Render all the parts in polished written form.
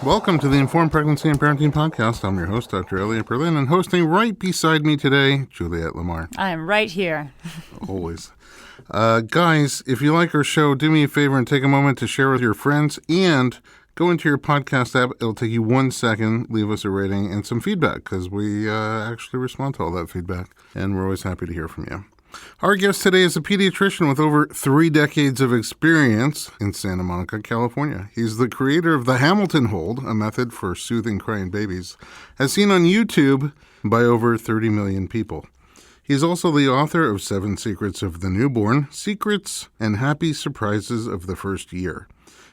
Welcome to the Informed Pregnancy and Parenting Podcast. I'm your host, Dr. Elliot Berlin, and hosting right beside me today, Juliette Lamar. I am right here. Always. Guys, if you like our show, do me a favor and take a moment to share with your friends and go into your podcast app. It'll take you 1 second. Leave us a rating and some feedback because we actually respond to all that feedback, and we're always happy to hear from you. Our guest today is a pediatrician with over 3 decades of experience in Santa Monica, California. He's the creator of the Hamilton Hold, a method for soothing crying babies, as seen on YouTube by over 30 million people. He's also the author of 7 Secrets of the Newborn, Secrets and Happy Surprises of the First Year.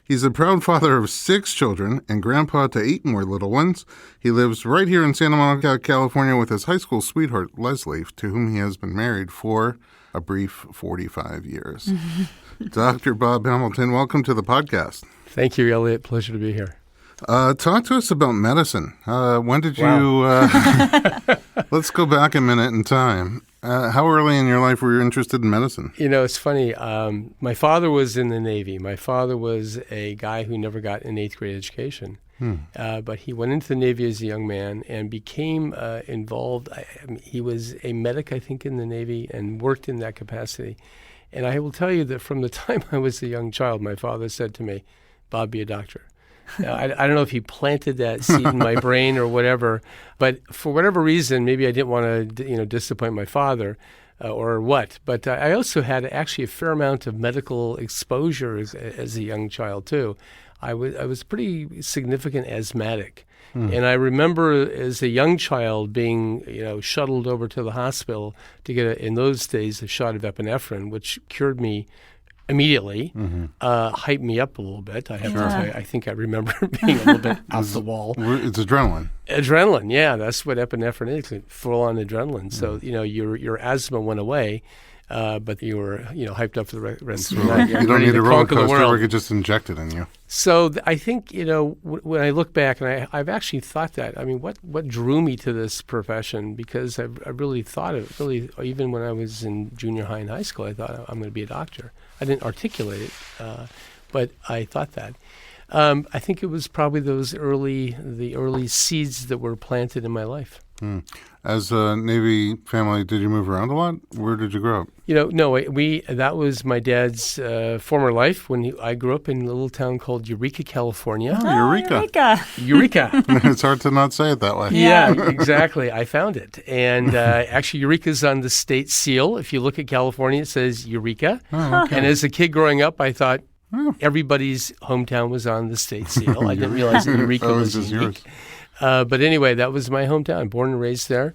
He's a proud father of 6 children and grandpa to 8 more little ones. He lives right here in Santa Monica, California with his high school sweetheart, Leslie, to whom he has been married for a brief 45 years. Dr. Bob Hamilton, welcome to the podcast. Thank you, Elliot. Pleasure to be here. Talk to us about medicine. When did you... let's go back a minute in time. How early in your life were you interested in medicine? You know, it's funny. My father was in the Navy. My father was a guy who never got an 8th grade education. But he went into the Navy as a young man and became involved. He was a medic, I think, in the Navy and worked in that capacity. And I will tell you that from the time I was a young child, my father said to me, "Bob, be a doctor." Now, I don't know if he planted that seed in my brain or whatever, but for whatever reason, maybe I didn't want to, disappoint my father or what. But I also had actually a fair amount of medical exposure as a young child too. I was pretty significant asthmatic. And I remember as a young child being, shuttled over to the hospital to get, in those days, a shot of epinephrine, which cured me immediately, hyped me up a little bit. I have to tell you, I think I remember being a little bit off the wall. It's adrenaline. Adrenaline, yeah, that's what epinephrine is, full-on adrenaline. So, your asthma went away, but you were, hyped up for the rest of the night. You don't need a roller coaster. We could just inject it in you. So I think, when I look back, and I've actually thought that, what drew me to this profession? Because I really thought it, even when I was in junior high and high school, I thought I'm going to be a doctor. I didn't articulate it, but I thought that. I think it was probably the early seeds that were planted in my life. As a Navy family, did you move around a lot? Where did you grow up? No, that was my dad's former life when I grew up in a little town called Eureka, California. Oh, Eureka. Eureka. It's hard to not say it that way. Yeah, exactly. I found it. And actually, Eureka's on the state seal. If you look at California, it says Eureka. Oh, okay. And as a kid growing up, I thought everybody's hometown was on the state seal. I didn't realize that Eureka was just unique. But anyway, that was my hometown, born and raised there,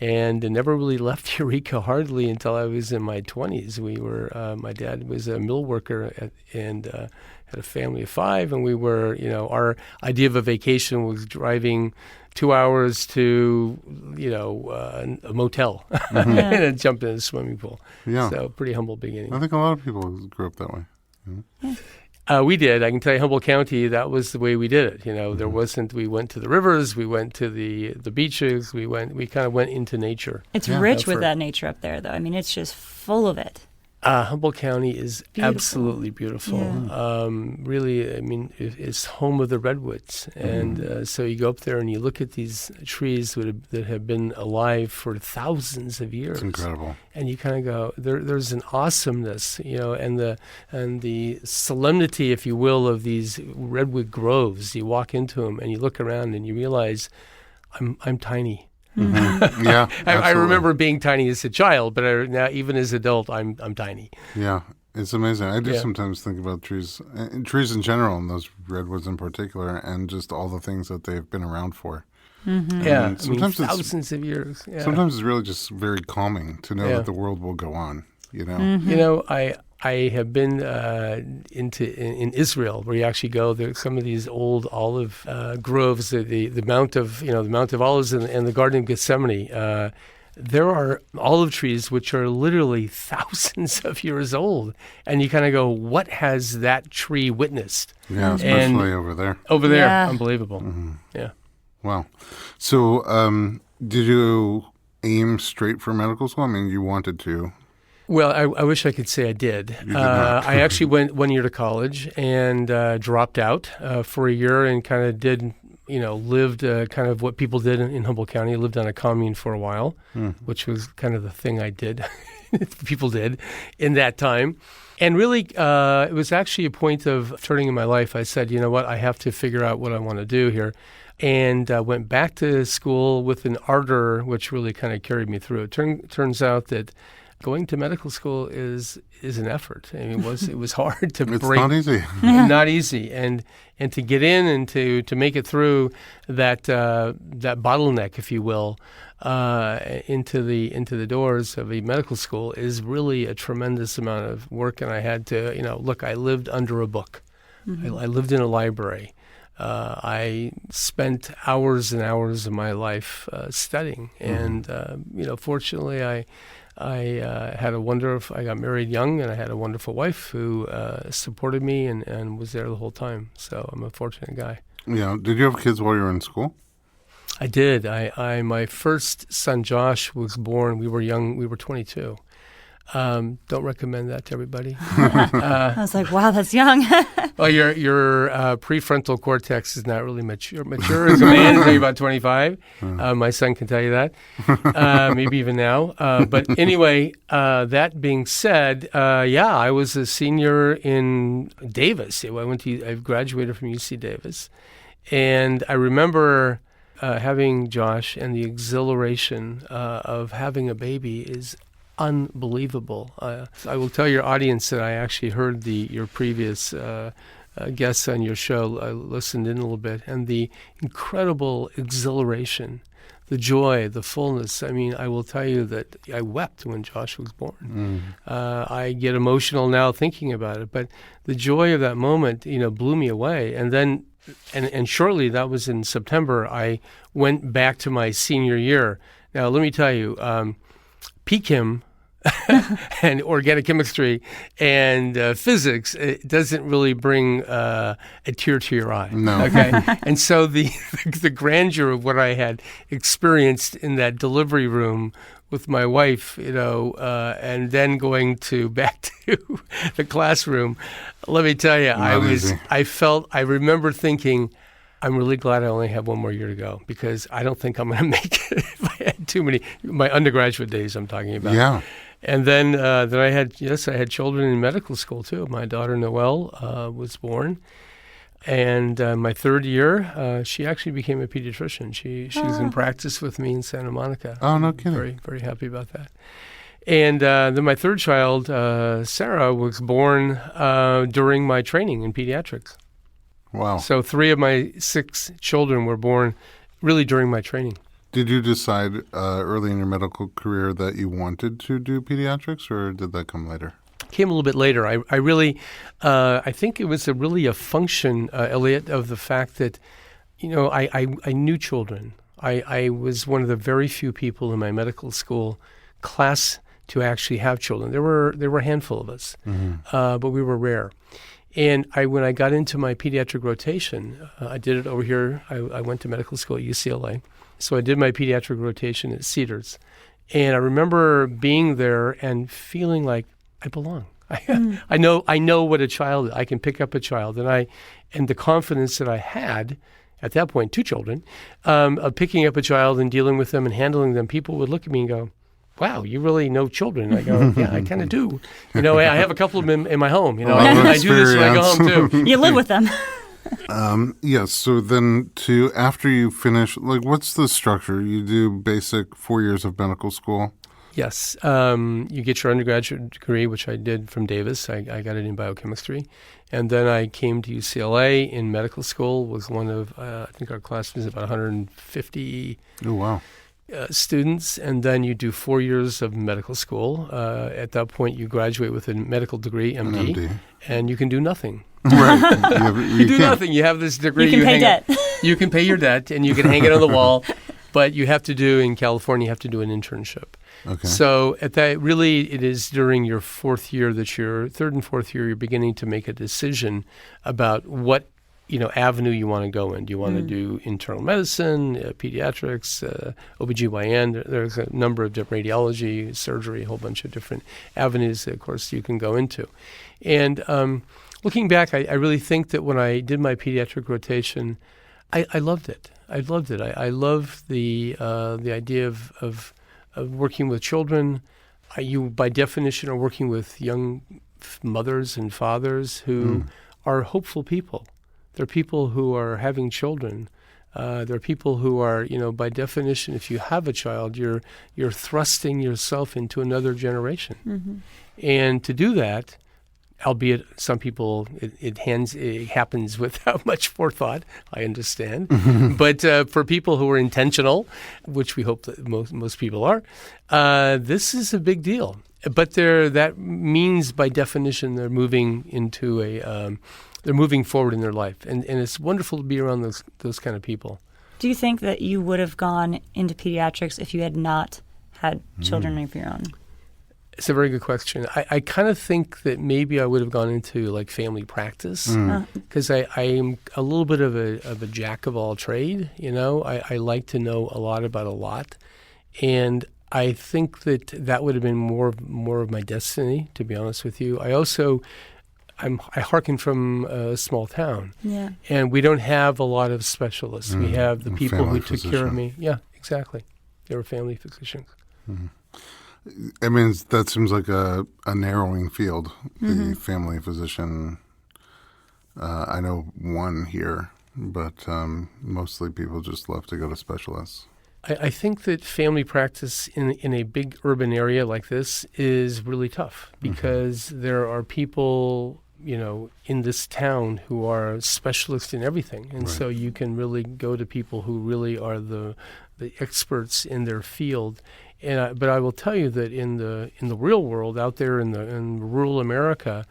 and never really left Eureka hardly until I was in my 20s. My dad was a mill worker and had a family of 5, and we were, our idea of a vacation was driving 2 hours to, a motel and then jump in a swimming pool. Yeah. So pretty humble beginning. I think a lot of people grew up that way. We did. I can tell you, Humboldt County, that was the way we did it. There wasn't. We went to the rivers. We went to the beaches. We kind of went into nature. It's rich with that nature up there, though. It's just full of it. Humboldt County is absolutely beautiful. Yeah. Really, it's home of the redwoods. And so you go up there and you look at these trees that have been alive for thousands of years. It's incredible. And you kind of go, there's an awesomeness, and the solemnity, if you will, of these redwood groves. You walk into them and you look around and you realize, I'm tiny. Mm-hmm. Yeah, I remember being tiny as a child, but now even as an adult, I'm tiny. Yeah, it's amazing. I do sometimes think about trees in general, and those redwoods in particular, and just all the things that they've been around for. Mm-hmm. Yeah, sometimes thousands of years. Yeah. Sometimes it's really just very calming to know that the world will go on. Mm-hmm. I have been in Israel, where you actually go. There's some of these old olive groves, the Mount of Olives and the Garden of Gethsemane. There are olive trees which are literally thousands of years old, and you kind of go, "What has that tree witnessed?" Yeah, especially over there. Over there, unbelievable. Mm-hmm. Yeah. Wow. So, did you aim straight for medical school? You wanted to. Well, I wish I could say I did. You did not. I actually went 1 year to college and dropped out for a year and kind of did, lived kind of what people did in Humboldt County. I lived on a commune for a while, which was kind of the thing I did, people did in that time. And really, it was actually a point of turning in my life. I said, you know what, I have to figure out what I want to do here. And went back to school with an ardor, which really kind of carried me through. It turns out that going to medical school is an effort. I mean, it was hard to It's break. not easy. Not easy, and to get in and to make it through that bottleneck, if you will, into the doors of a medical school is really a tremendous amount of work. And I had to, look, I lived under a book. I lived in a library. I spent hours and hours of my life studying, and fortunately, I had I got married young, and I had a wonderful wife who supported me and was there the whole time. So I'm a fortunate guy. Yeah. Did you have kids while you were in school? I did. My first son, Josh, was born. We were young. We were 22. Don't recommend that to everybody. I was like, wow, that's young. Well, your prefrontal cortex is not really mature. Mature as a man until you're about 25. My son can tell you that, maybe even now. But anyway, that being said, I was a senior in Davis. I graduated from UC Davis, and I remember having Josh, and the exhilaration of having a baby is unbelievable. I will tell your audience that I actually heard your previous guests on your show. I listened in a little bit, and the incredible exhilaration, the joy, the fullness. I mean, I will tell you that I wept when Josh was born. I get emotional now thinking about it, but the joy of that moment, blew me away. And then, and shortly, that was in September, I went back to my senior year. Now, let me tell you, PChem and organic chemistry and physics, it doesn't really bring a tear to your eye. No. Okay. And so the grandeur of what I had experienced in that delivery room with my wife, and then going back to the classroom, let me tell you, I remember thinking, I'm really glad I only have one more year to go, because I don't think I'm going to make it if I had too many. My undergraduate days I'm talking about. Yeah. And then I had children in medical school too. My daughter Noelle was born, and my third year, she actually became a pediatrician. She was in practice with me in Santa Monica. Oh, no kidding. Very, very happy about that. And then my third child, Sarah, was born during my training in pediatrics. Wow. So 3 of my 6 children were born really during my training. Did you decide early in your medical career that you wanted to do pediatrics, or did that come later? Came a little bit later. I really, I think it was really a function, Elliot, of the fact that, I knew children. I was one of the very few people in my medical school class to actually have children. There were a handful of us, but we were rare. And when I got into my pediatric rotation, I did it over here. I went to medical school at UCLA. So I did my pediatric rotation at Cedars. And I remember being there and feeling like I belong. I know what a child is. I can pick up a child. And the confidence that I had at that point, 2 children, of picking up a child and dealing with them and handling them, people would look at me and go, wow, you really know children. I go, yeah, I kind of do. I have a couple of them in my home. I do this when I go home too. You live with them. Yes. So then after you finish, what's the structure? You do basic 4 years of medical school? Yes. You get your undergraduate degree, which I did from Davis. I got it in biochemistry. And then I came to UCLA in medical school, was one of, I think our class was about 150 Oh, wow. Students. And then you do 4 years of medical school. At that point, you graduate with a medical degree, MD. And you can do nothing. Right. You do nothing. You have this degree. You can pay debt. You can pay your debt, and you can hang it on the wall. But you have to do, in California, you have to do an internship. Okay. So at that, really, it is during your 4th year that third and fourth year, you're beginning to make a decision about what avenue you want to go in. Do you want to do internal medicine, pediatrics, OBGYN? There's a number of different radiology, surgery, a whole bunch of different avenues that, of course, you can go into. And looking back, I really think that when I did my pediatric rotation, I loved it. I loved it. I love the idea of working with children. You, by definition, are working with young mothers and fathers who are hopeful people. They're people who are having children. They're people who are, by definition, if you have a child, you're thrusting yourself into another generation. Mm-hmm. And to do that, albeit some people, it happens without much forethought, I understand. Mm-hmm. But for people who are intentional, which we hope that most people are, this is a big deal. But that means, by definition, they're moving into they're moving forward in their life, and it's wonderful to be around those kind of people. Do you think that you would have gone into pediatrics if you had not had children of your own? It's a very good question. I kind of think that maybe I would have gone into like family practice because I am a little bit of a jack of all trade. I like to know a lot about a lot, and I think that would have been more of my destiny, to be honest with you. I hearken from a small town, and we don't have a lot of specialists. We have the people who took care of me. Yeah, exactly. They were family physicians. Mm-hmm. I mean, that seems like a narrowing field, the family physician. I know one here, but mostly people just love to go to specialists. I think that family practice in a big urban area like this is really tough because there are people, in this town who are specialists in everything. And so you can really go to people who really are the experts in their field. But I will tell you that in the real world, out there in rural America,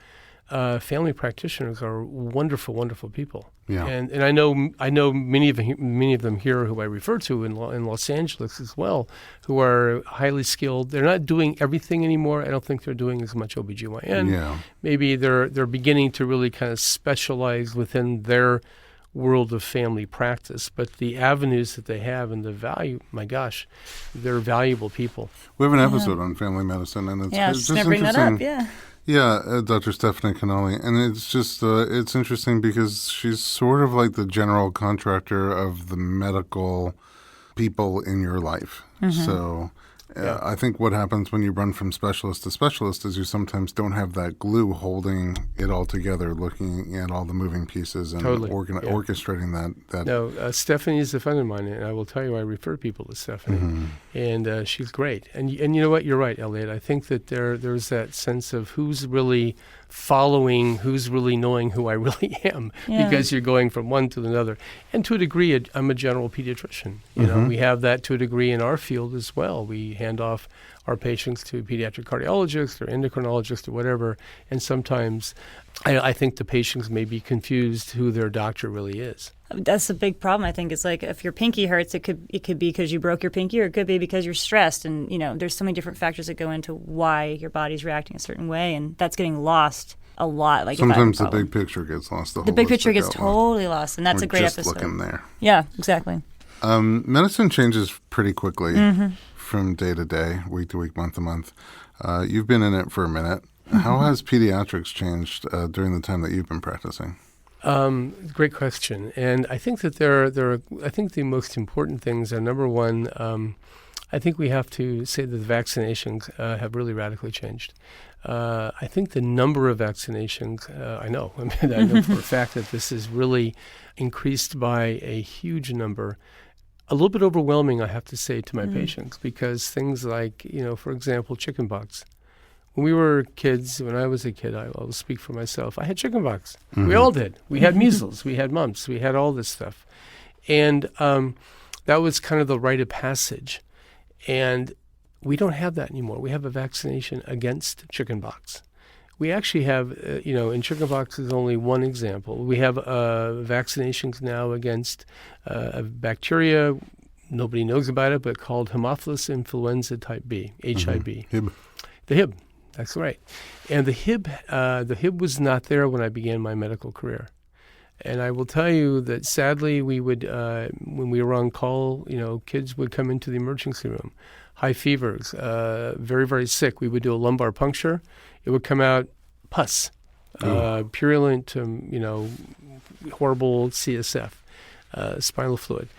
family practitioners are wonderful, wonderful people. Yeah. And I know many of them here who I refer to in Los Angeles as well, who are highly skilled. They're not doing everything anymore. I don't think they're doing as much OBGYN. Yeah. Maybe they're beginning to really kind of specialize within their world of family practice, but the avenues that they have and the value, my gosh, they're valuable people. We have an episode on family medicine, and it's just interesting. Bring that up, Yeah, Dr. Stephanie Connolly, and it's just it's interesting because she's sort of like the general contractor of the medical people in your life. Mm-hmm. So I think what happens when you run from specialist to specialist is you sometimes don't have that glue holding it all together, looking at all the moving pieces and orchestrating that. No, Stephanie is a friend of mine, and I will tell you I refer people to Stephanie, and she's great. And you know what? You're right, Elliot. I think that there's that sense of who's really following, who's really knowing who I really am, because you're going from one to another. And to a degree, I'm a general pediatrician. You know, we have that to a degree in our field as well. We hand off our patients to pediatric cardiologists or endocrinologists or whatever, and sometimes I think the patients may be confused who their doctor really is. That's a big problem. I think it's like if your pinky hurts, it could be because you broke your pinky, or it could be because you're stressed. And there's so many different factors that go into why your body's reacting a certain way, and that's getting lost a lot. Like sometimes the big picture gets lost. The big picture gets totally lost, and that's a great just episode. Looking there. Yeah, exactly. Medicine changes pretty quickly from day to day, week to week, month to month. You've been in it for a minute. How has pediatrics changed during the time that you've been practicing? Great question. And I think that I think the most important things are, number one, I think we have to say that the vaccinations have really radically changed. I think the number of vaccinations, I know for a fact that this is really increased by a huge number. A little bit overwhelming, I have to say, to my patients, because things like, for example, chickenpox. When we were kids, when I was a kid, I will speak for myself, I had chickenpox. We all did. We had measles. We had mumps. We had all this stuff. And that was kind of the rite of passage. And we don't have that anymore. We have a vaccination against chickenpox. We actually have, and chickenpox is only one example. We have vaccinations now against a bacteria, nobody knows about it, but called Haemophilus influenza type B, HIB. Hib. The Hib, that's right. And the Hib was not there when I began my medical career. And I will tell you that sadly, we would, when we were on call, kids would come into the emergency room, high fevers, very, very sick. We would do a lumbar puncture. It would come out pus, purulent, horrible CSF, spinal fluid.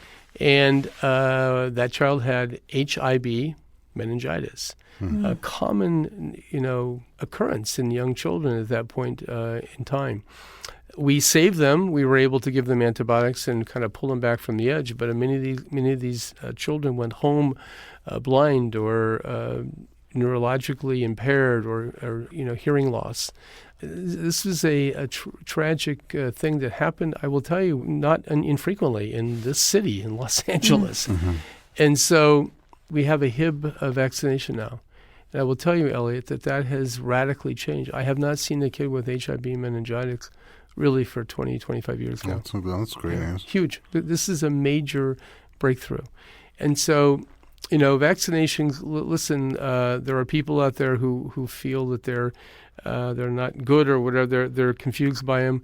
And that child had HIV, meningitis, a common, occurrence in young children at that point in time. We saved them. We were able to give them antibiotics and kind of pull them back from the edge. But many of these children went home blind or neurologically impaired or hearing loss. This is a tragic thing that happened, I will tell you, not infrequently in this city, in Los Angeles. Mm-hmm. And so we have a Hib vaccination now. And I will tell you, Elliot, that has radically changed. I have not seen a kid with HIV meningitis really for 20, 25 years now. That's great news. Huge. This is a major breakthrough. And so, vaccinations, listen, there are people out there who feel that they're not good or whatever, they're confused by them.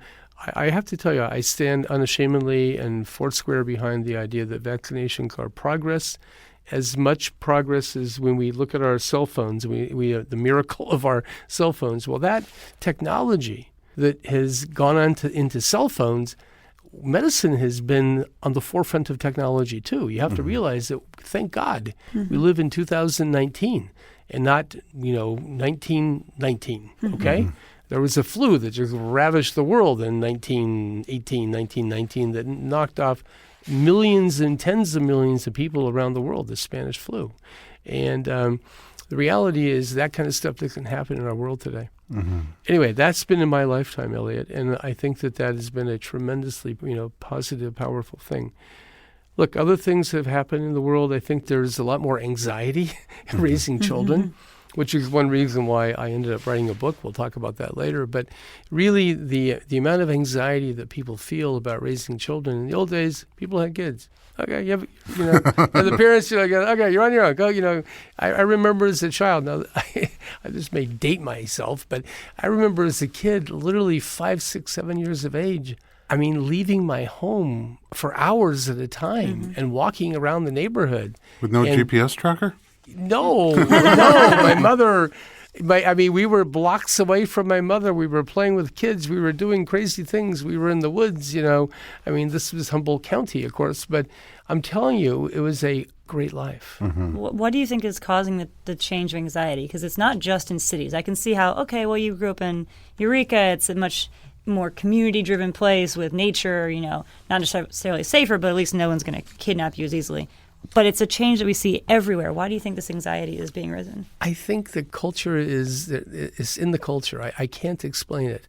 I have to tell you, I stand unashamedly and foursquare behind the idea that vaccinations are progress, as much progress as when we look at our cell phones, we the miracle of our cell phones. Well, that technology that has gone on into cell phones, medicine has been on the forefront of technology too. You have to realize that, thank God, we live in 2019 and not, 1919, okay? There was a flu that just ravished the world in 1918, 1919 that knocked off millions and tens of millions of people around the world, the Spanish flu. And the reality is that kind of stuff doesn't happen in our world today. Mm-hmm. Anyway, that's been in my lifetime, Elliot, and I think that has been a tremendously, positive, powerful thing. Look, other things have happened in the world. I think there's a lot more anxiety in raising children, which is one reason why I ended up writing a book. We'll talk about that later. But really, the amount of anxiety that people feel about raising children. In the old days, people had kids. Okay, and the parents, go, okay, you're on your own. Go, I remember as a child. Now, I just may date myself, but I remember as a kid, literally 5, 6, 7 years of age. I mean, leaving my home for hours at a time and walking around the neighborhood with no GPS tracker. No, my mother. We were blocks away from my mother. We were playing with kids. We were doing crazy things. We were in the woods, This was Humboldt County, of course. But I'm telling you, it was a great life. Mm-hmm. What do you think is causing the change of anxiety? Because it's not just in cities. I can see how, you grew up in Eureka. It's a much more community-driven place with nature, not necessarily safer, but at least no one's going to kidnap you as easily. But it's a change that we see everywhere. Why do you think this anxiety is being risen? I think the culture is in the culture. I can't explain it.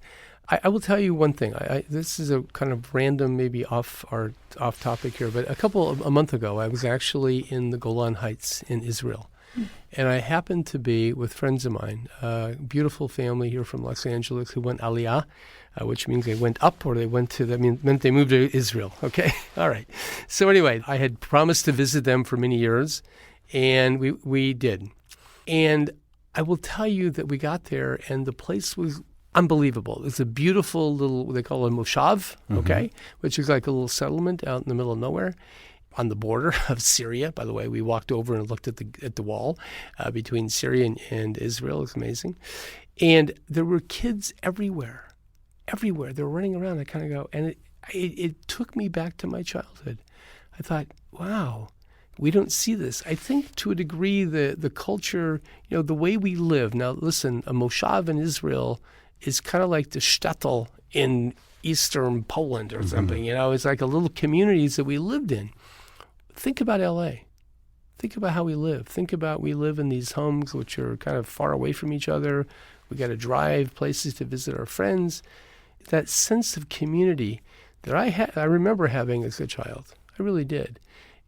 I will tell you one thing. This is a kind of random, maybe off topic here, but a month ago, I was actually in the Golan Heights in Israel. And I happened to be with friends of mine, a beautiful family here from Los Angeles who went Aliyah, which means they went up or they meant they moved to Israel. Okay? All right. So anyway, I had promised to visit them for many years, and we did. And I will tell you that we got there, and the place was unbelievable. It's a beautiful little, they call it a moshav, okay, which is like a little settlement out in the middle of nowhere. On the border of Syria, by the way, we walked over and looked at the wall between Syria and Israel. It's amazing, and there were kids everywhere. They were running around. I kind of go, and it took me back to my childhood. I thought, wow, we don't see this. I think to a degree the culture, the way we live. Now, listen, a moshav in Israel is kind of like the shtetl in Eastern Poland or something. It's like a little communities that we lived in. Think about L.A. Think about how we live. Think about we live in these homes which are kind of far away from each other. We got to drive places to visit our friends. That sense of community that I remember having as a child. I really did.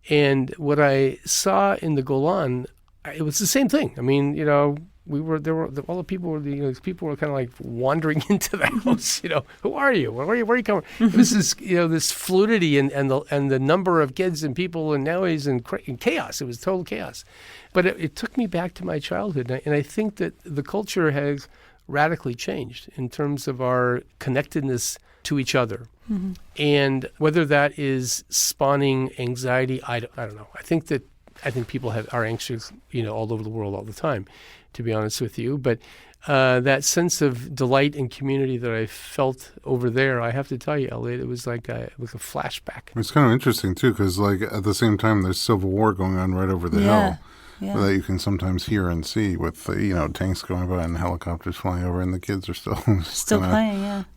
And what I saw in the Golan, it was the same thing. I mean, all the people were kind of like wandering into the house. Who are you? Where are you coming? It was this fluidity and the number of kids and people and noise and chaos. It was total chaos. But it took me back to my childhood, and I think that the culture has radically changed in terms of our connectedness to each other. And whether that is spawning anxiety, I don't know. I think people are anxious, all over the world all the time, to be honest with you. But that sense of delight and community that I felt over there, I have to tell you, Elliot, it was like a flashback. It's kind of interesting, too, because at the same time, there's civil war going on right over the hill that you can sometimes hear and see with, tanks going by and helicopters flying over, and the kids are still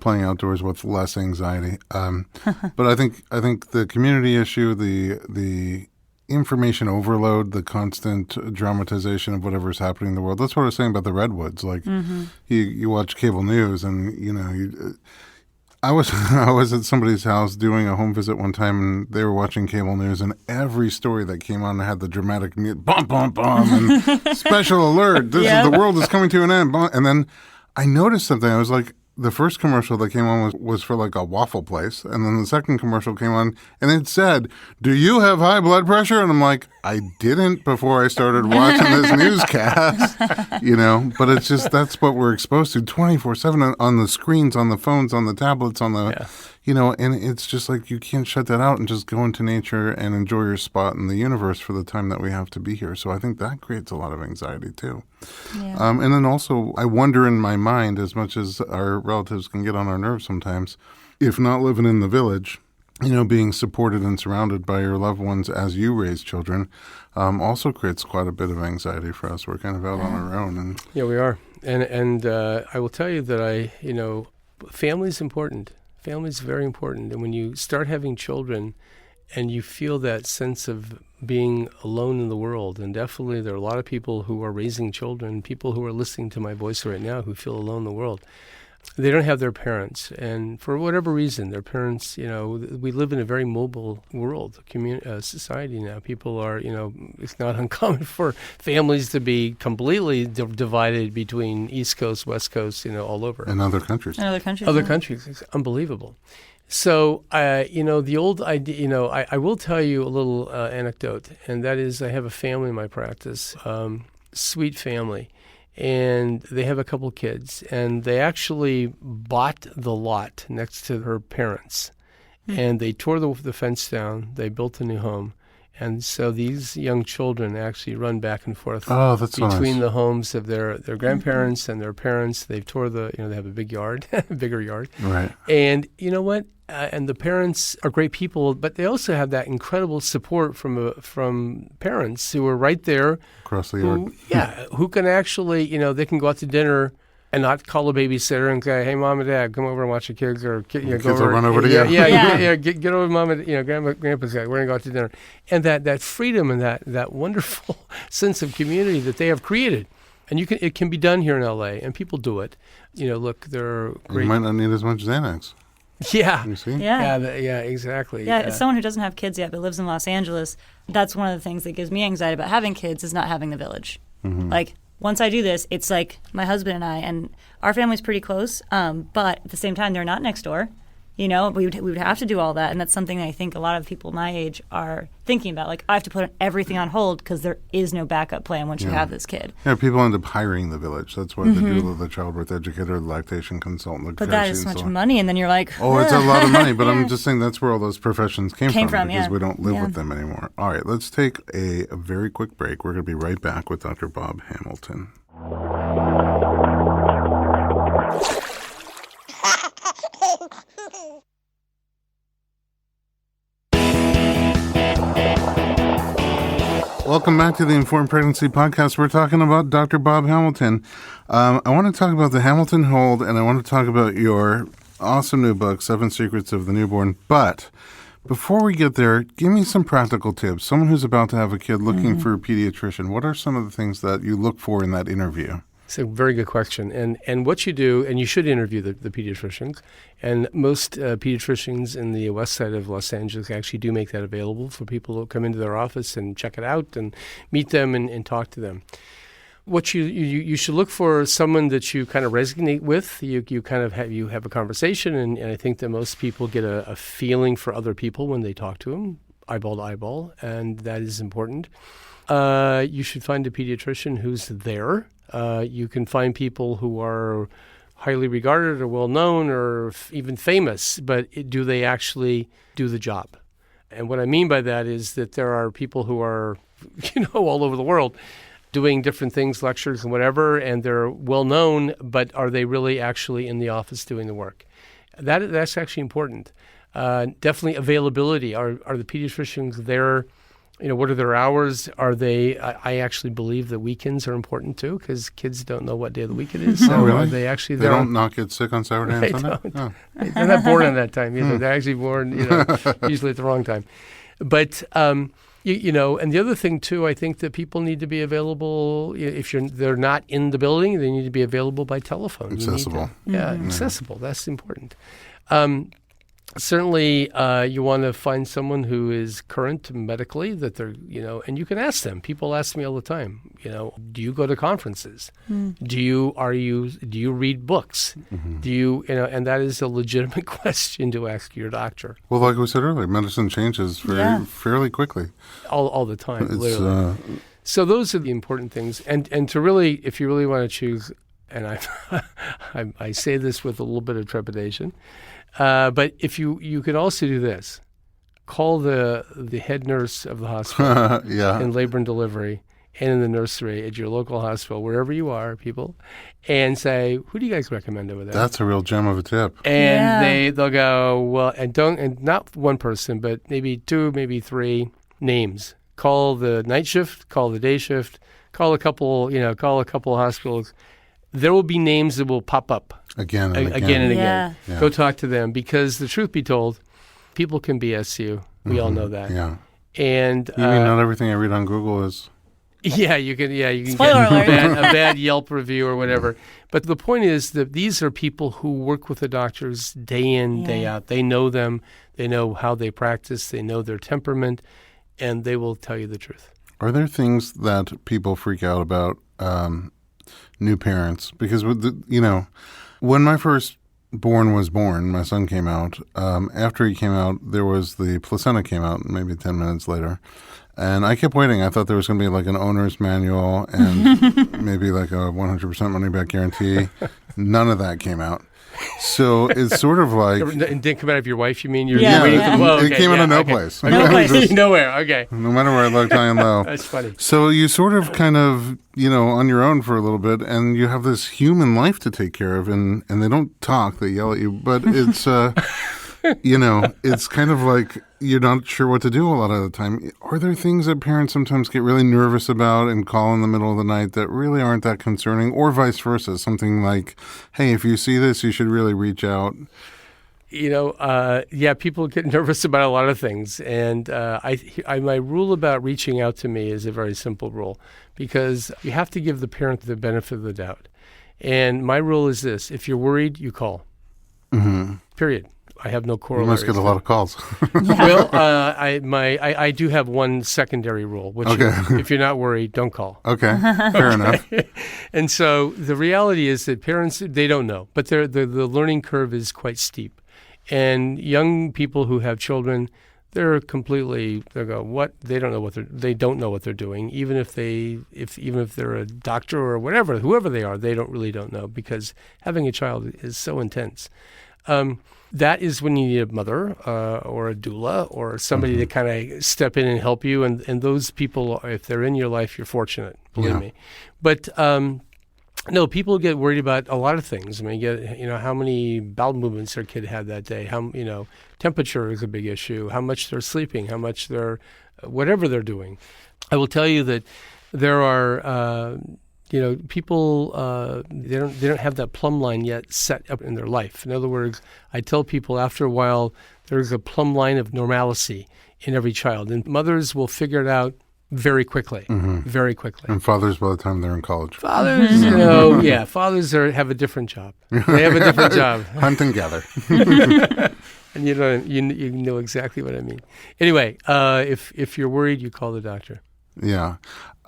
playing outdoors with less anxiety. But I think the community issue, the information overload, the constant dramatization of whatever's happening in the world. That's what I was saying about the redwoods. Like you watch cable news, and I was at somebody's house doing a home visit one time, and they were watching cable news, and every story that came on had the dramatic bum bum bum and special alert. The world is coming to an end. And then I noticed something. I was like, the first commercial that came on was for like a waffle place. And then the second commercial came on and it said, "Do you have high blood pressure?" And I'm like, I didn't before I started watching this newscast, but it's just, that's what we're exposed to 24/7 on the screens, on the phones, on the tablets, on the, and it's just like, you can't shut that out and just go into nature and enjoy your spot in the universe for the time that we have to be here. So I think that creates a lot of anxiety too. Yeah. And then also, I wonder in my mind, as much as our relatives can get on our nerves sometimes, if not living in the village, being supported and surrounded by your loved ones as you raise children, also creates quite a bit of anxiety for us. We're kind of out on our own. And yeah, we are. And I will tell you that family's important. Family's very important. And when you start having children and you feel that sense of being alone in the world, and definitely there are a lot of people who are raising children, people who are listening to my voice right now who feel alone in the world. They don't have their parents, and for whatever reason, their parents, we live in a very mobile world, society now. People are, it's not uncommon for families to be completely divided between East Coast, West Coast, all over. And other countries. Other countries. It's unbelievable. So, the old idea, I will tell you a little anecdote, and that is I have a family in my practice, sweet family. And they have a couple kids, and they actually bought the lot next to her parents, and they tore the fence down. They built a new home, and so these young children actually run back and forth between the homes of their grandparents and their parents. They've tore they have a big yard, bigger yard, right? And you know what? And the parents are great people, but they also have that incredible support from parents who are right there across the yard. Who can actually, they can go out to dinner and not call a babysitter and say, "Hey, mom and dad, come over and watch the kids," or kids will run over to you. Get over, mom and grandpa's guy. We're gonna go out to dinner, and that freedom and that wonderful sense of community that they have created. And it can be done here in LA, and people do it. Look, there are great. You might not need as much Xanax. Yeah. You see? Yeah, exactly. Yeah, as someone who doesn't have kids yet but lives in Los Angeles, that's one of the things that gives me anxiety about having kids is not having the village. Like, once I do this, it's like my husband and I, and our family's pretty close, but at the same time, they're not next door. We would have to do all that, and that's something that I think a lot of people my age are thinking about. Like, I have to put everything on hold because there is no backup plan once you have this kid. Yeah, people end up hiring the village. That's why the doula, the childbirth educator, the lactation consultant, the But that is so much money, and then you're like, it's a lot of money. But I'm just saying that's where all those professions came from because yeah. we don't live with them anymore. All right, let's take a very quick break. We're going to be right back with Dr. Bob Hamilton. Welcome back to the Informed Pregnancy Podcast. We're talking about Dr. Bob Hamilton. I want to talk about the Hamilton Hold, and I want to talk about your awesome new book, 7 Secrets of the Newborn. But before we get there, give me some practical tips. Someone who's about to have a kid looking for a pediatrician, what are some of the things that you look for in that interview? It's a very good question. And what you do, and you should interview the pediatricians, and most pediatricians in the west side of Los Angeles actually do make that available for people to come into their office and check it out and meet them and talk to them. What you should look for someone that you kind of resonate with. You kind of have a conversation, and I think that most people get a feeling for other people when they talk to them, eyeball to eyeball, and that is important. You should find a pediatrician who's there. You can find people who are highly regarded or well-known or even famous, but do they actually do the job? And what I mean by that is that there are people who are, all over the world doing different things, lectures and whatever, and they're well-known, but are they really actually in the office doing the work? That's actually important. Definitely availability. Are the pediatricians there? What are their hours? Are they? I actually believe that weekends are important too, because kids don't know what day of the week it is. So really? Are they actually They there? don't not get sick on Saturday and Sunday? Don't. Oh. They're not born on that time either. They're actually born, usually at the wrong time. But and the other thing too, I think that people need to be available. If they're not in the building, they need to be available by telephone. Accessible. Accessible. That's important. Certainly, you want to find someone who is current medically, that they're, and you can ask them. People ask me all the time, do you go to conferences? Do you read books? Do you, and that is a legitimate question to ask your doctor. Well, like we said earlier, medicine changes fairly quickly. All the time, literally. So those are the important things. And to really, if you really want to choose, and I say this with a little bit of trepidation, but if you can also do this, call the head nurse of the hospital in labor and delivery and in the nursery at your local hospital, wherever you are, people, and say, who do you guys recommend over there? That's a real gem of a tip. And they'll go, well, and not one person, but maybe two, maybe three names. Call the night shift, call the day shift, call a couple hospitals. There will be names that will pop up again and again. Yeah. Go talk to them, because the truth be told, people can BS you. We all know that. Yeah. And you mean not everything I read on Google is? Yeah, you can Spoiler get alert. a bad Yelp review or whatever. But the point is that these are people who work with the doctors day in, day out. They know them. They know how they practice. They know their temperament, and they will tell you the truth. Are there things that people freak out about? New parents, because when my firstborn was born, my son came out. After he came out, there was the placenta came out maybe 10 minutes later, and I kept waiting. I thought there was going to be like an owner's manual and maybe like a 100% money back guarantee. None of that came out. So it's sort of like... It didn't come out of your wife, you mean? You're Yeah. waiting Yeah. for, well, okay, It came out of no okay. place. No place. Nowhere, okay. No matter where I looked, high and low. That's funny. So you sort of kind of, on your own for a little bit, and you have this human life to take care of, and they don't talk, they yell at you, but it's, it's kind of like you're not sure what to do a lot of the time. Are there things that parents sometimes get really nervous about and call in the middle of the night that really aren't that concerning, or vice versa? Something like, hey, if you see this, you should really reach out. People get nervous about a lot of things. And my rule about reaching out to me is a very simple rule, because you have to give the parent the benefit of the doubt. And my rule is this: if you're worried, you call. Mm-hmm. Period. I have no corollary. You must get a lot of calls. Well, I do have one secondary rule, which is, if you're not worried, don't call. Okay, fair enough. And so the reality is that parents, they don't know, but the learning curve is quite steep. And young people who have children, they go, what? They don't know what they're doing. Even if they're a doctor or whatever, whoever they are, they don't know, because having a child is so intense. That is when you need a mother or a doula or somebody to kind of step in and help you. And those people, if they're in your life, you're fortunate, believe me. But no, people get worried about a lot of things. I mean, how many bowel movements their kid had that day. How temperature is a big issue. How much they're sleeping. How much they're whatever they're doing. I will tell you that there are. People, they don't have that plumb line yet set up in their life. In other words, I tell people after a while, there's a plumb line of normalcy in every child. And mothers will figure it out very quickly, very quickly. And fathers by the time they're in college. Fathers, fathers have a different job. They have a different job. Hunt and gather. And you know exactly what I mean. Anyway, if you're worried, you call the doctor. Yeah.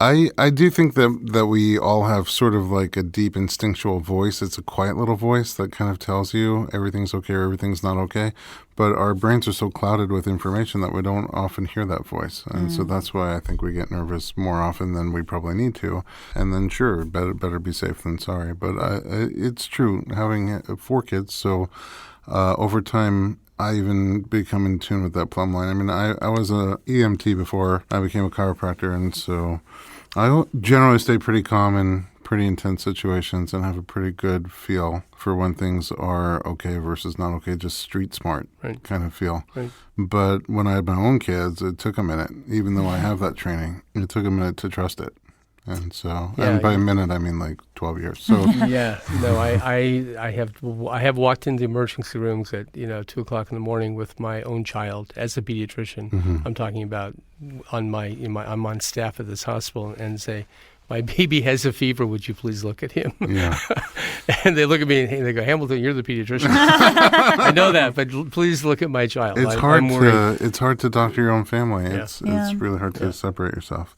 I do think that we all have sort of like a deep instinctual voice. It's a quiet little voice that kind of tells you everything's okay or everything's not okay. But our brains are so clouded with information that we don't often hear that voice. And so that's why I think we get nervous more often than we probably need to. And then sure, better be safe than sorry. But it's true, having 4 kids, so over time I even become in tune with that plumb line. I mean, I was a EMT before I became a chiropractor, and so I generally stay pretty calm in pretty intense situations and have a pretty good feel for when things are okay versus not okay, just street smart kind of feel. Right. But when I had my own kids, it took a minute, even though I have that training. It took a minute to trust it. And so, and by a minute, I mean like 12 years. So yeah, no, I have walked into emergency rooms at 2:00 in the morning with my own child as a pediatrician. I'm talking about I'm on staff at this hospital and say, my baby has a fever. Would you please look at him? Yeah. And they look at me and they go, Hamilton, you're the pediatrician. I know that, but please look at my child. It's hard to doctor your own family. Yeah. It's really hard to separate yourself.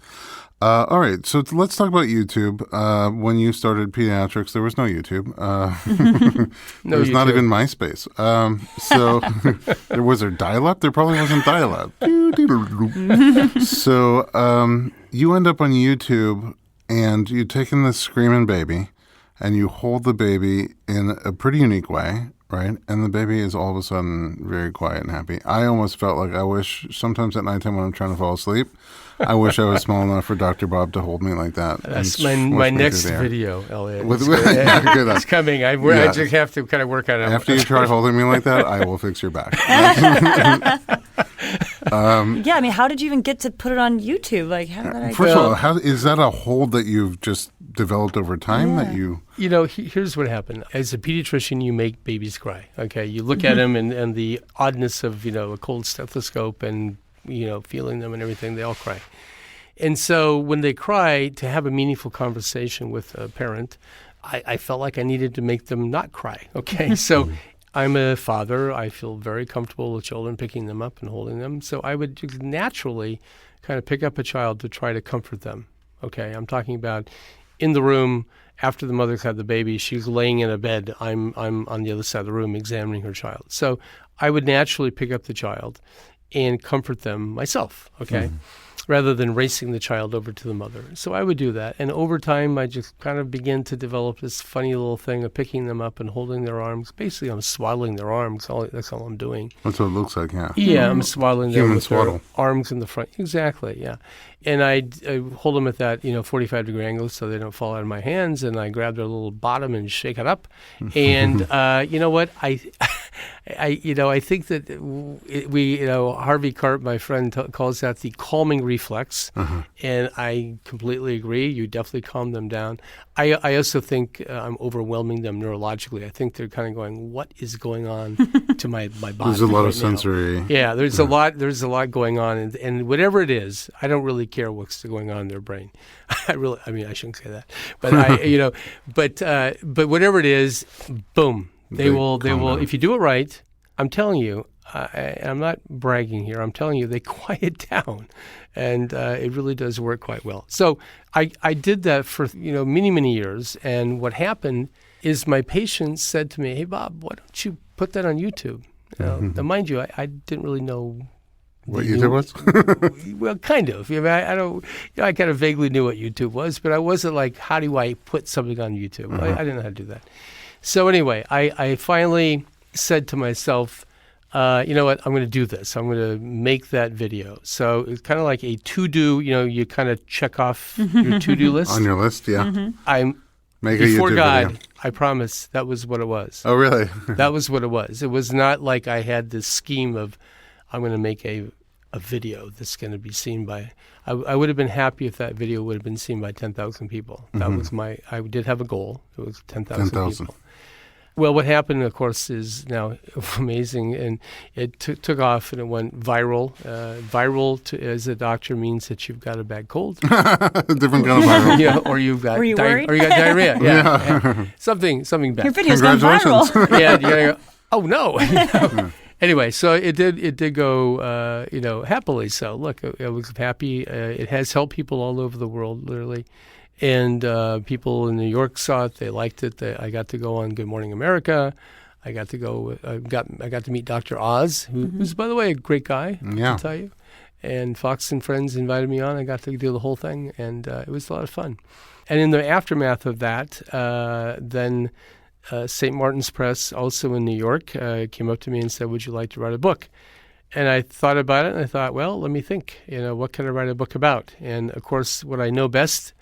All right, so let's talk about YouTube. When you started pediatrics, there was no YouTube. There was not even MySpace. So was there dial-up? There probably wasn't dial-up. So you end up on YouTube, and you've taken this screaming baby, and you hold the baby in a pretty unique way, right? And the baby is all of a sudden very quiet and happy. I almost felt like I wish sometimes at nighttime when I'm trying to fall asleep, I wish I was small enough for Dr. Bob to hold me like that. That's my next video, Elliot. It's coming. I just have to kind of work on it. After you try holding me like that, I will fix your back. Yeah, I mean, how did you even get to put it on YouTube? Like, how did that First of all, is that a hold that you've just developed over time that you... Here's what happened. As a pediatrician, you make babies cry, okay? You look at them and the oddness of, a cold stethoscope and, feeling them and everything, they all cry. And so when they cry, to have a meaningful conversation with a parent, I felt like I needed to make them not cry, okay? So I'm a father. I feel very comfortable with children, picking them up and holding them. So I would just naturally kind of pick up a child to try to comfort them, okay? I'm talking about in the room after the mother's had the baby, she's laying in a bed. I'm on the other side of the room examining her child. So I would naturally pick up the child and comfort them myself, okay, rather than racing the child over to the mother. So I would do that. And over time, I just kind of began to develop this funny little thing of picking them up and holding their arms. Basically, I'm swaddling their arms. That's all I'm doing. That's what it looks like, yeah. Yeah, I'm swaddling them with swaddle. their arms in the front. Exactly, yeah. And I hold them at that 45-degree angle so they don't fall out of my hands. And I grab their little bottom and shake it up. And you know what? I think that Harvey Karp, my friend, calls that the calming reflex. And I completely agree. You definitely calm them down. I also think I'm overwhelming them neurologically. I think they're kind of going, what is going on to my body? There's a lot of sensory. Yeah, there's a lot going on. And whatever it is, I don't really care what's going on in their brain. I shouldn't say that. But but whatever it is, boom. They will, if you do it right, I'm telling you, I'm not bragging here, I'm telling you, they quiet down. And it really does work quite well. So I did that for, many, many years. And what happened is my patients said to me, hey, Bob, why don't you put that on YouTube? Now, mind you, I didn't really know what YouTube was? Well, kind of. I kind of vaguely knew what YouTube was, but I wasn't like, how do I put something on YouTube? I didn't know how to do that. So anyway, I finally said to myself, you know what, I'm going to do this. I'm going to make that video. So it's kind of like a to-do, you kind of check off your to-do list. On your list, yeah. Before God, video. I promise that was what it was. Oh, really? That was what it was. It was not like I had this scheme of, I'm going to make a video that's going to be seen by, I would have been happy if that video would have been seen by 10,000 people. That was I did have a goal. It was 10,000 people. Well, what happened, of course, is now amazing, and it took off and it went viral. As a doctor means that you've got a bad cold, different kind of viral, yeah, or you've got you got diarrhea, yeah. something bad. Your video's gone viral. Yeah, oh no. Anyway, so it did go, happily. So look, I was happy. It has helped people all over the world, literally. And people in New York saw it. They liked it. I got to go on Good Morning America. I got to go. I got to meet Dr. Oz, who's, by the way, a great guy. Yeah. To tell you. And Fox and Friends invited me on. I got to do the whole thing, and it was a lot of fun. And in the aftermath of that, then St. Martin's Press, also in New York, came up to me and said, "Would you like to write a book?" And I thought about it, and I thought, well, let me think. What can I write a book about? And of course, what I know best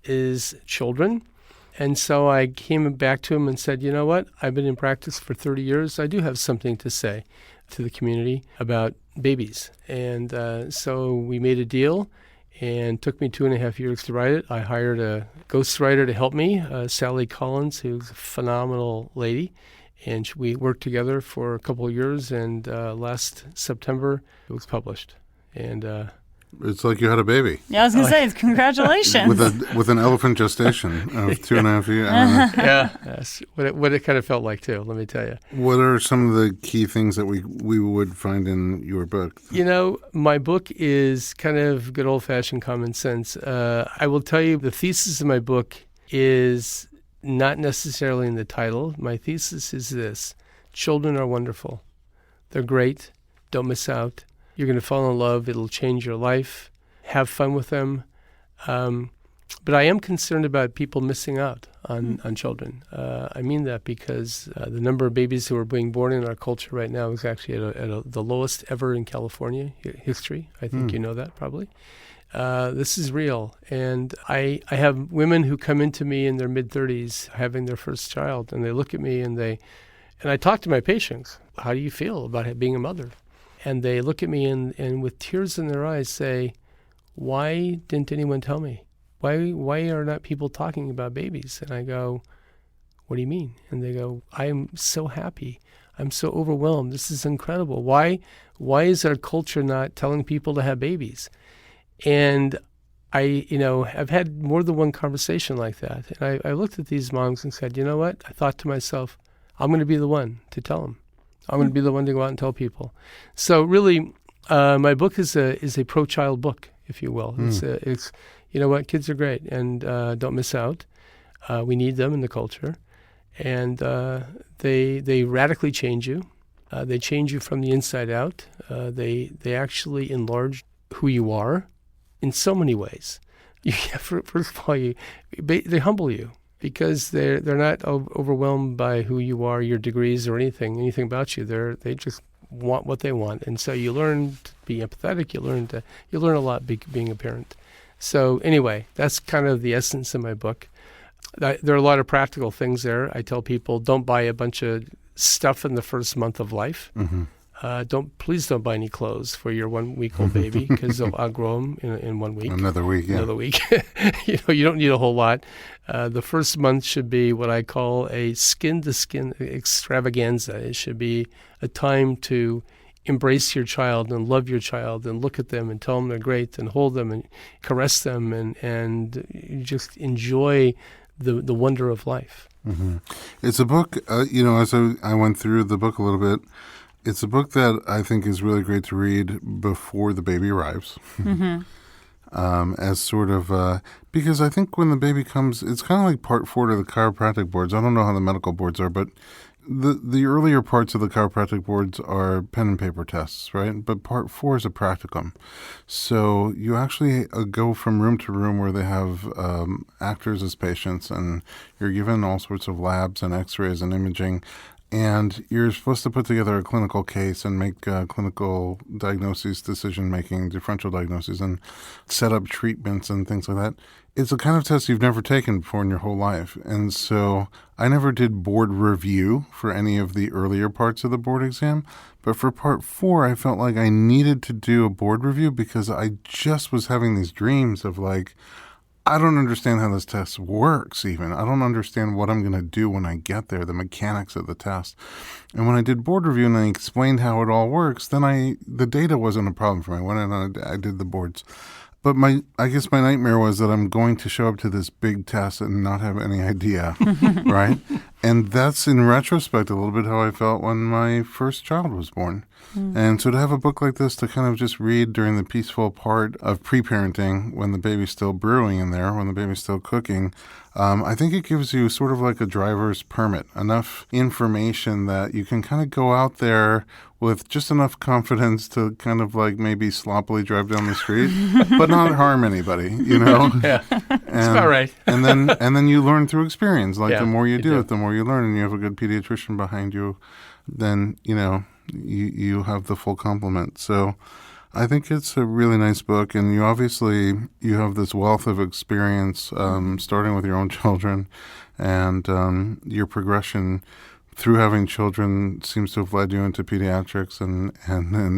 is children. And so I came back to him and said, you know what? I've been in practice for 30 years. I do have something to say to the community about babies. And so we made a deal, and it took me 2.5 years to write it. I hired a ghostwriter to help me, Sally Collins, who's a phenomenal lady. And we worked together for a couple of years, and last September it was published. And it's like you had a baby. Yeah, I was going to say, congratulations. with an elephant gestation of 2.5 years. Yeah, that's what it kind of felt like, too, let me tell you. What are some of the key things that we would find in your book? My book is kind of good old-fashioned common sense. I will tell you the thesis of my book is not necessarily in the title. My thesis is this: children are wonderful. They're great. Don't miss out. You're going to fall in love. It'll change your life. Have fun with them. But I am concerned about people missing out on children. I mean that because the number of babies who are being born in our culture right now is actually at the lowest ever in California history. I think you know that probably. This is real. And I have women who come into me in their mid-30s having their first child, and they look at me and I talk to my patients. How do you feel about being a mother? And they look at me and with tears in their eyes say, why didn't anyone tell me? Why are not people talking about babies? And I go, what do you mean? And they go, I'm so happy. I'm so overwhelmed. This is incredible. Why is our culture not telling people to have babies? And I, I've had more than one conversation like that. And I looked at these moms and said, you know what? I thought to myself, I'm going to be the one to tell them. I'm going to be the one to go out and tell people. So really, my book is a pro-child book, if you will. It's you know what, kids are great, and don't miss out. We need them in the culture, and they radically change you. They change you from the inside out. They actually enlarge who you are in so many ways. First of all, they humble you. Because they're not overwhelmed by who you are, your degrees, or anything about you. They just want what they want, and so you learn to be empathetic. You learn a lot being a parent. So anyway, that's kind of the essence of my book. There are a lot of practical things there. I tell people, don't buy a bunch of stuff in the first month of life. Mm-hmm. Please don't buy any clothes for your 1-week-old baby because they'll outgrow them in 1 week. Another week. You don't need a whole lot. The first month should be what I call a skin-to-skin extravaganza. It should be a time to embrace your child and love your child and look at them and tell them they're great and hold them and caress them and you just enjoy the wonder of life. Mm-hmm. It's a book, as I went through the book a little bit, it's a book that I think is really great to read before the baby arrives. Mm-hmm. As sort of, because I think when the baby comes, it's kind of like part 4 to the chiropractic boards. I don't know how the medical boards are, but the earlier parts of the chiropractic boards are pen and paper tests, right? But part 4 is a practicum. So you actually go from room to room where they have actors as patients, and you're given all sorts of labs and x-rays and imaging. And you're supposed to put together a clinical case and make clinical diagnoses, decision-making, differential diagnoses, and set up treatments and things like that. It's a kind of test you've never taken before in your whole life. And so I never did board review for any of the earlier parts of the board exam. But for part 4, I felt like I needed to do a board review because I just was having these dreams of like, I don't understand how this test works even. I don't understand what I'm going to do when I get there, the mechanics of the test. And when I did board review and I explained how it all works, then the data wasn't a problem for me. I went in and I did the boards. But I guess my nightmare was that I'm going to show up to this big test and not have any idea, right? And that's, in retrospect, a little bit how I felt when my first child was born. And so to have a book like this to kind of just read during the peaceful part of pre-parenting, when the baby's still brewing in there, when the baby's still cooking, I think it gives you sort of like a driver's permit, enough information that you can kind of go out there with just enough confidence to kind of like maybe sloppily drive down the street, but not harm anybody, you know? Yeah, that's about right. and then you learn through experience. Like the more you do do. it, the more you learn, and you have a good pediatrician behind you, then, you know, you have the full complement. So I think it's a really nice book, and you have this wealth of experience, starting with your own children, and your progression through having children seems to have led you into pediatrics, and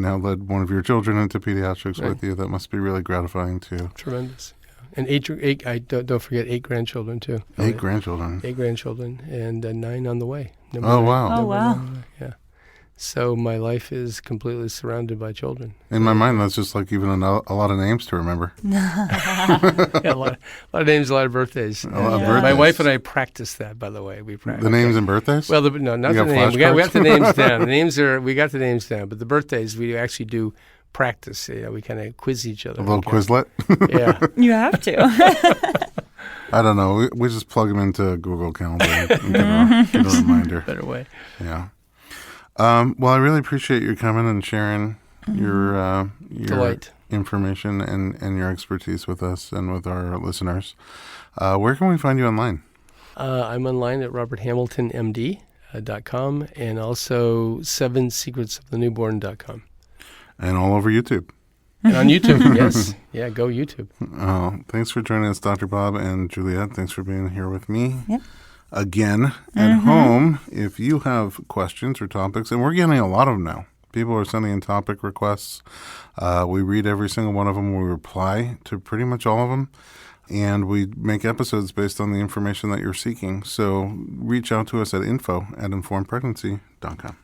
now led one of your children into pediatrics with you. That must be really gratifying too. Tremendous. And eight. I don't forget 8 grandchildren too. 8 grandchildren. 8 grandchildren, and 9 on the way. Oh wow! Oh wow! Yeah. So my life is completely surrounded by children. In my mind, that's just like even a lot of names to remember. Yeah, a lot of names, a lot of birthdays. A lot of birthdays. My wife and I practice that, by the way. We practice The names and birthdays? Well, no, not You the got names. We got flashcards? the names down. We got the names down, but the birthdays we actually do practice. You know, we kind of quiz each other. A little Quizlet? Yeah. You have to. I don't know. We just plug them into Google Calendar and get a reminder. Better way. Yeah. Well, I really appreciate you coming and sharing your Delight. information and your expertise with us and with our listeners. Where can we find you online? I'm online at roberthamiltonmd.com and also 7secretsofthenewborn.com. And all over YouTube. And on YouTube, yes. Yeah, go YouTube. Thanks for joining us, Dr. Bob and Juliet. Thanks for being here with me. Yep. Again, at home, if you have questions or topics, and we're getting a lot of them now. People are sending in topic requests. We read every single one of them. We reply to pretty much all of them. And we make episodes based on the information that you're seeking. So reach out to us at info@informedpregnancy.com.